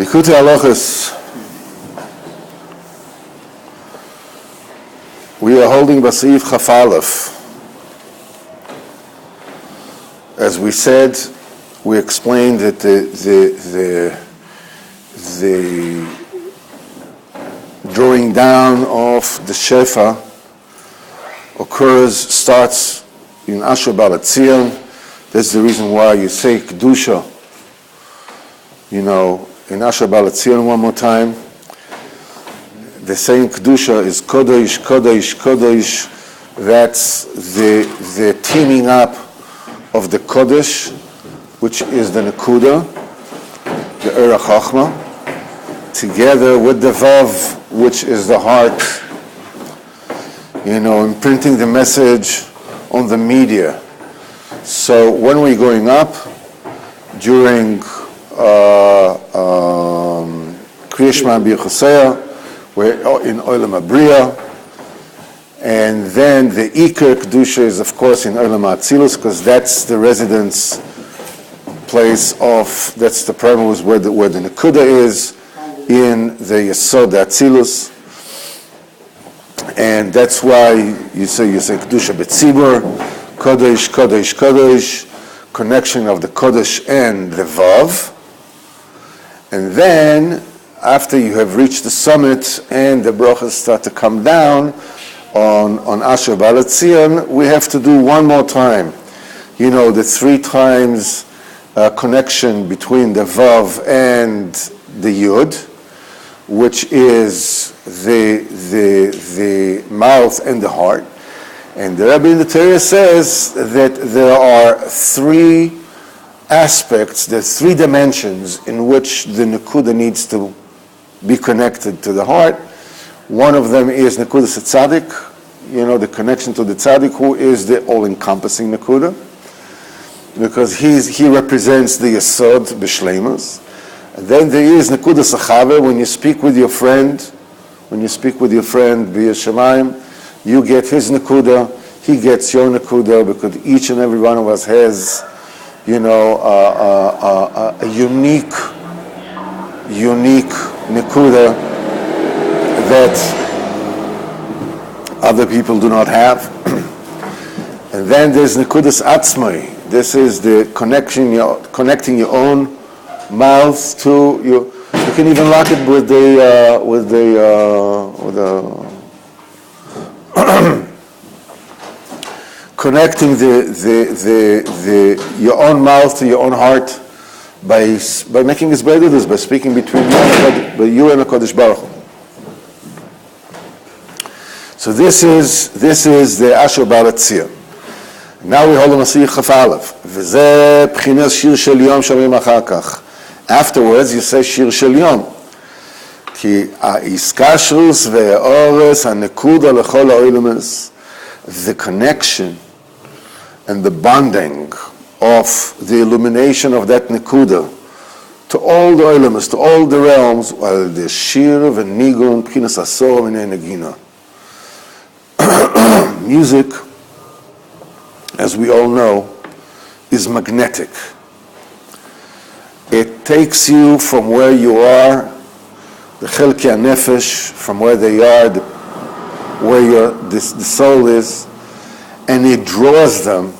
Likutei Halachot. We are holding Basif Chaf Aleph. As we said, we explained that the drawing down of the Shefa starts in Asher Ba'al Tzion. That's the reason why you say Kedusha, in Asher Ba'al Tzion one more time. The saying Kedusha is Kodesh, Kodesh, Kodesh. That's the teaming up of the Kodesh, which is the Nekuda, the Ura Chachma, together with the Vav, which is the heart, imprinting the message on the media. So when we're going up, during Kriya Shema Birkas, we're in Olam Abriya, and then the Iker Kedusha is, of course, in Olam Atzilus, because that's the residence place that's the premise where the Nekuda is, in the Yesod Atzilus. And that's why you say Kedusha B'tzibur, Kodesh, Kodesh, Kodesh, connection of the Kodesh and the Vav. And then, after you have reached the summit and the brachas start to come down on Asher Ba'al Tzion, we have to do one more time. The 3 times connection between the Vav and the Yud, which is the mouth and the heart. And the Rebbe in the Torah says that there are 3 aspects, there's 3 dimensions in which the Nekuda needs to be connected to the heart. One of them is Nekudas Tzaddik, the connection to the Tzaddik, who is the all-encompassing Nekuda, because he represents the Yesod B'Shleimus. And then there is Nekudas Achave, when you speak with your friend B'Yeh Shamayim, you get his Nekuda, he gets your Nekuda, because each and every one of us has, a unique Nekuda that other people do not have. And then there's Nekudas Atzmai. This is the connecting your own mouth to you. You can even lock it with the connecting your own mouth to your own heart by making this bredudus, by speaking between you and the Kodesh Baruch Hu. So this is the Asher Ba'al Tzion. Now we hold on Masih Chaf Aleph. V'zeh b'chinas shir shel yom shomim achar kach. Afterwards you say shir shel yom. Ki ha'iskashrus ve'ores ha'nekuda l'chol ha'olemes. The connection and the bonding of the illumination of that nekuda to all the olemes, to all the realms, while the shir v'nigun b'chinas asor minei negina. Music, as we all know, is magnetic. It takes you from where you are, the chelki hanefesh, from where they are, where the soul is, and it draws them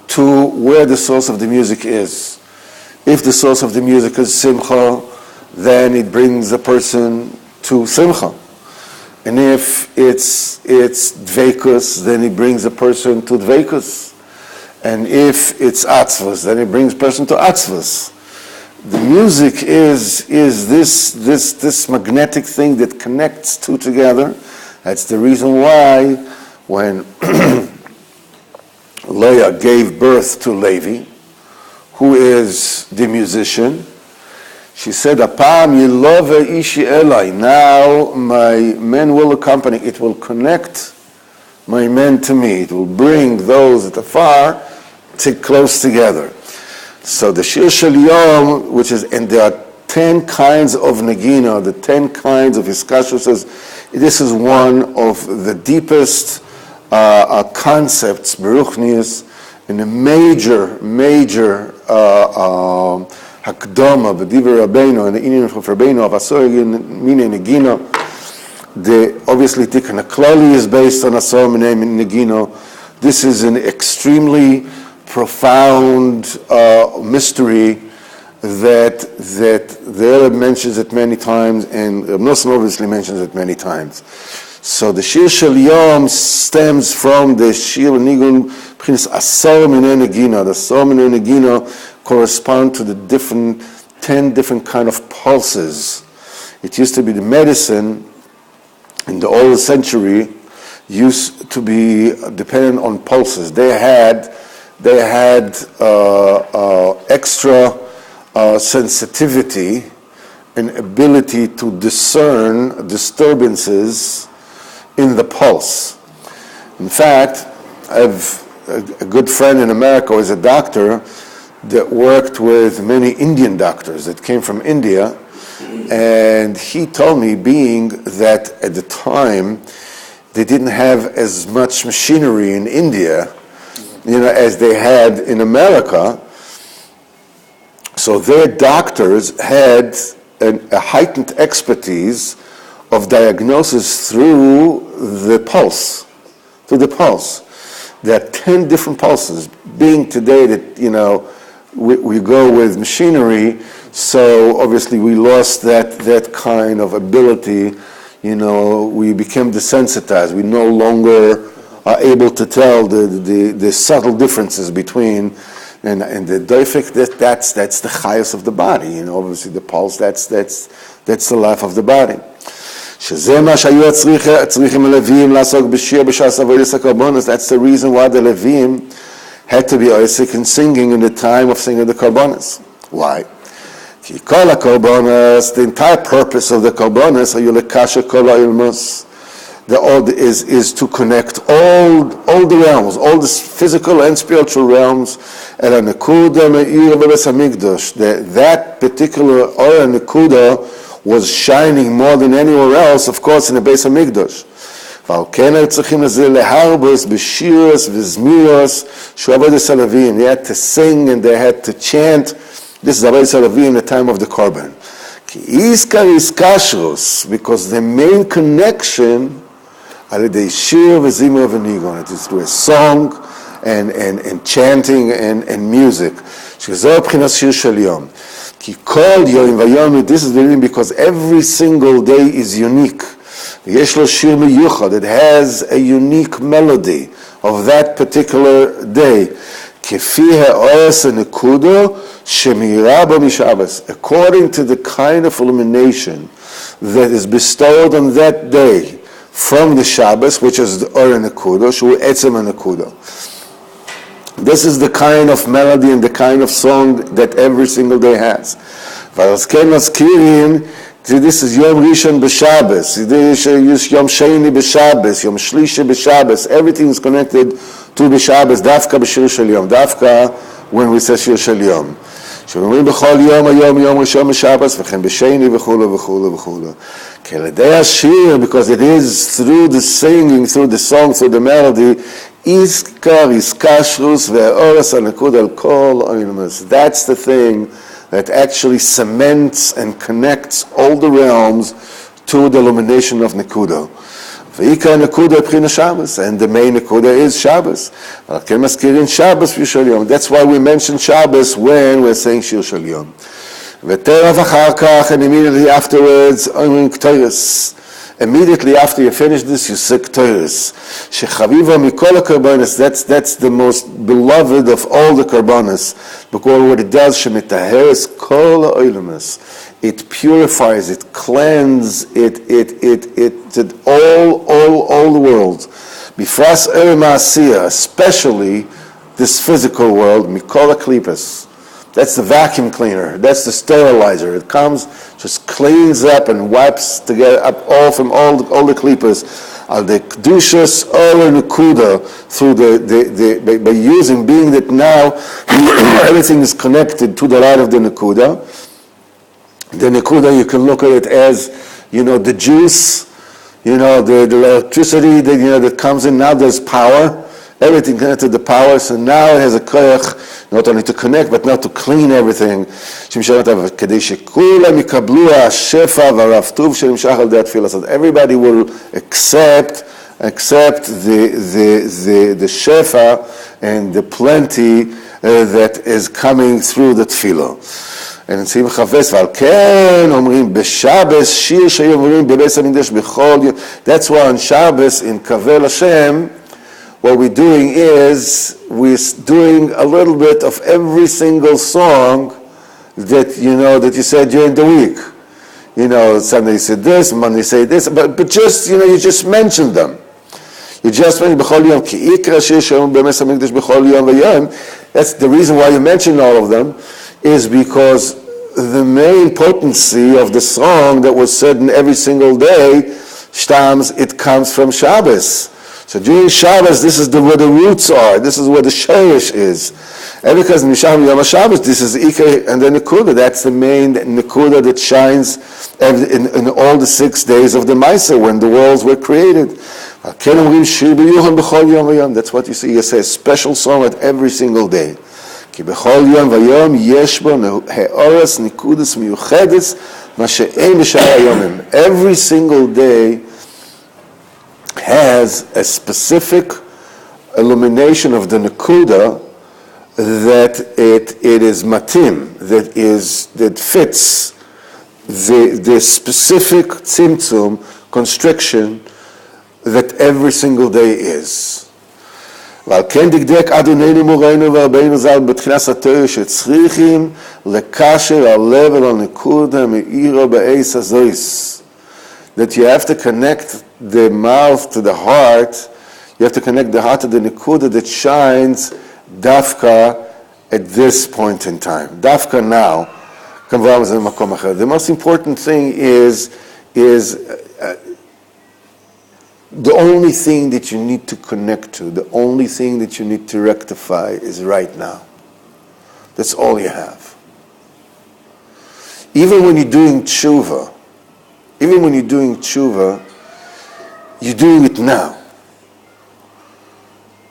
to where the source of the music is. If the source of the music is simcha, then it brings the person to simcha. And if it's dveikus, then it brings a person to dveikus. And if it's atzvus, then it brings a person to atzvus. The music is this magnetic thing that connects 2 together. That's the reason why when Leah gave birth to Levi, who is the musician, she said, "Apam yilove ishi elai." Now my men will accompany. It will connect my men to me. It will bring those at afar close together. So the Shir Shel Yom, and there are 10 kinds of negina, the 10 kinds of hiskashrus. This is one of the deepest concepts, Beruchnius, in a major Hakdama, B'divrei Rabbeinu, and the Inyan of Rabbeinu, of Asor Minei Negino. Obviously, Tikkun HaKlali is based on Asor Minei Negino. This is an extremely profound mystery that the Arab mentions it many times, and Nosson obviously mentions it many times. So the Shir Shel Yom stems from the Shir Nigun P'chinas Asor Minei Negino. The Asor Minei Negino correspond to the 10 different kind of pulses. It used to be the medicine in the old century used to be dependent on pulses. They had extra sensitivity and ability to discern disturbances in the pulse. In fact, I have a good friend in America who is a doctor that worked with many Indian doctors that came from India, and he told me, being that at the time they didn't have as much machinery in India, as they had in America, so their doctors had a heightened expertise of diagnosis through the pulse. There are 10 different pulses. Being today that, we go with machinery, so obviously we lost that kind of ability. We became desensitized. We no longer are able to tell the subtle differences between, and the doifik, that's the chayos of the body. Obviously the pulse, that's the life of the body. That's the reason why the Levim had to be oisik in singing in the time of singing the Karbonos. Why? The entire purpose of the Karbonos is to connect all the realms, all the physical and spiritual realms, and that particular Ora Nekuda was shining more than anywhere else, of course, in the Beis HaMikdash. They had to sing and they had to chant. This is Avodas Halavim in the time of the Korban. Because the main connection it is through a song and chanting and music. This is the reason, because every single day is unique. It has a unique melody of that particular day. According to the kind of illumination that is bestowed on that day from the Shabbos, which is the Or Nekuda, Shu Etzem Nekuda. This is the kind of melody and the kind of song that every single day has. This is Yom Rishon b'Shabbos. This is Yom Sheni b'Shabbos. Yom Shlishi b'Shabbos. Everything is connected to b'Shabbos. Dafka b'Shir Shel Yom. Dafka when we say Shir Shel Yom. שאומרים בכל יום היום יום ראשון בשבס וכן בשני וכו' וכו' וכו'. כלידי השיר, because it is through the singing, through the song, through the melody, איזכר, איזכשרוס והאורס הנקוד על כל אוינמוס. That's the thing that actually cements and connects all the realms to the illumination of Nekuda. V'ikar Nekuda P'china Shabbos, and the main Nekuda is Shabbos. Shabbos Shir Yom. That's why we mention Shabbos when we're saying Shir Shel Yom. V'terav achar kach, and immediately afterwards, Ketores. Immediately after you finish this, you say Ketores. Shechaviva mikol karbonos. That's the most beloved of all the karbonos. Because what it does, shemitaheres kol ha'olemus. It purifies, it cleanses, it all the world. Bifras Ma'asiyah, especially this physical world, Mikol HaKlipas. That's the vacuum cleaner. That's the sterilizer. It comes, just cleans up and wipes together up all from all the klipas. Al the kedushas or nekuda through by using, being that now everything is connected to the light of the nekuda. The nekuda, you can look at it as, the juice, the electricity that, that comes in. Now there's power, everything connected to the power, so now it has a koyach not only to connect, but not to clean everything. כדי שכולם יקבלו השפע והרב טוב שנמשך על ידי התפילה. So everybody will accept the shefa and the plenty that is coming through the tefillah. And in Simcha Ves, ועל כן אומרים בשבס שיר שהיו אומרים בבית המקדש בכל יום. That's why on Shabbos in Kavel Hashem, what we're doing is we're doing a little bit of every single song that you said during the week. Sunday you said this, Monday you say this, but just you just mentioned them. You just mentioned b'chol yom ki ikra shir she'om b'mes hamikdash b'chol yom v'yom. That's the reason why you mentioned all of them, is because the main potency of the song that was said in every single day, it comes from Shabbos. So during Shabbos, this is where the roots are. This is where the sherish is. And because Misham Yom HaShabbos, this is Ikar and the Nekuda. That's the main Nekuda that shines in all the 6 days of the Maisa when the worlds were created. That's what you see. You say a special song at every single day. Every single day has a specific illumination of the Nekuda that it is matim, that fits the specific tzimtzum, constriction, that every single day is. ועל כן דקדק אדוננו מורנו ורבנו ז"ל בתחילת התורה שצריכים לקשר הלב אל הנקודה מאירו בעץ הזויס. That you have to connect the mouth to the heart, you have to connect the heart to the nekuda that shines dafka at this point in time. Dafka now. The most important thing is the only thing that you need to connect to, the only thing that you need to rectify is right now. That's all you have. Even when you're doing tshuva, you're doing it now.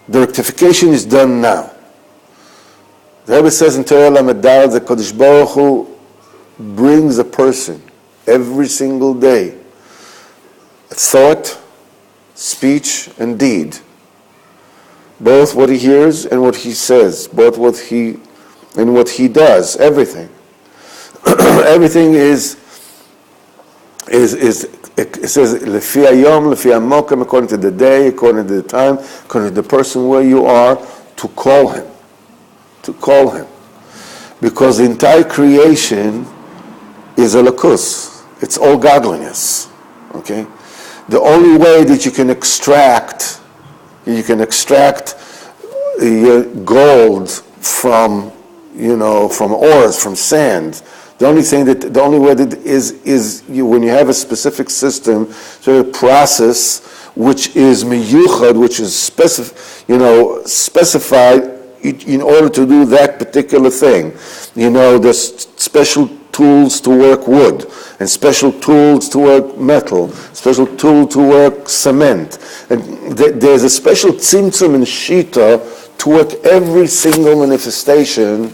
The rectification is done now. The Rebbe says in Torah Lamed Daled that Kodesh Baruch Hu brings a person every single day a thought, speech, and deed. Both what he hears and what he says, both what he does, everything. Everything is it says lefi hayom, lefi hamokem, according to the day, according to the time, according to the person where you are, to call him. Because the entire creation is a lakus. It's all godliness. Okay? The only way that you can extract gold from ores, from sand. The only way that is when you have a specific system, so a process which is miyuchad, which is specified in order to do that particular thing. There's special tools to work wood, and special tools to work metal, special tool to work cement. And there's a special tzimtzum and shita to work every single manifestation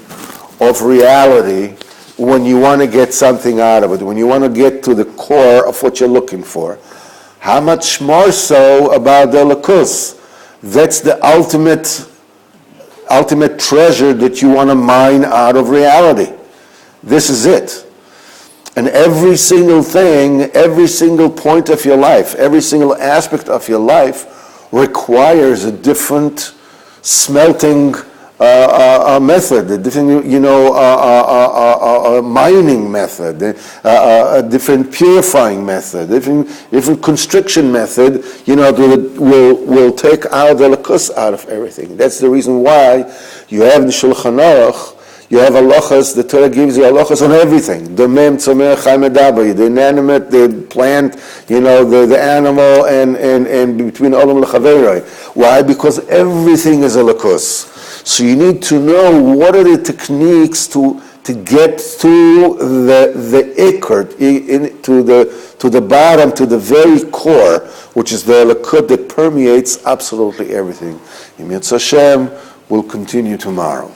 of reality when you want to get something out of it, when you want to get to the core of what you're looking for. How much more so about the lakus? That's the ultimate treasure that you want to mine out of reality. This is it. And every single thing, every single point of your life, every single aspect of your life requires a different smelting method, a different, mining method, a different purifying method, different constriction method, that will take out the lakus out of everything. That's the reason why you have in Shulchan Aruch, you have halachos, the Torah gives you halachos on everything. The mem, tzomeh, chai medaber, the inanimate, the plant, the animal, and between olam lechaveroi. Why? Because everything is a lakus. So you need to know what are the techniques to get to the ikr, to to the bottom, to the very core, which is the Likud that permeates absolutely everything. Im Yirtzeh Hashem will continue tomorrow.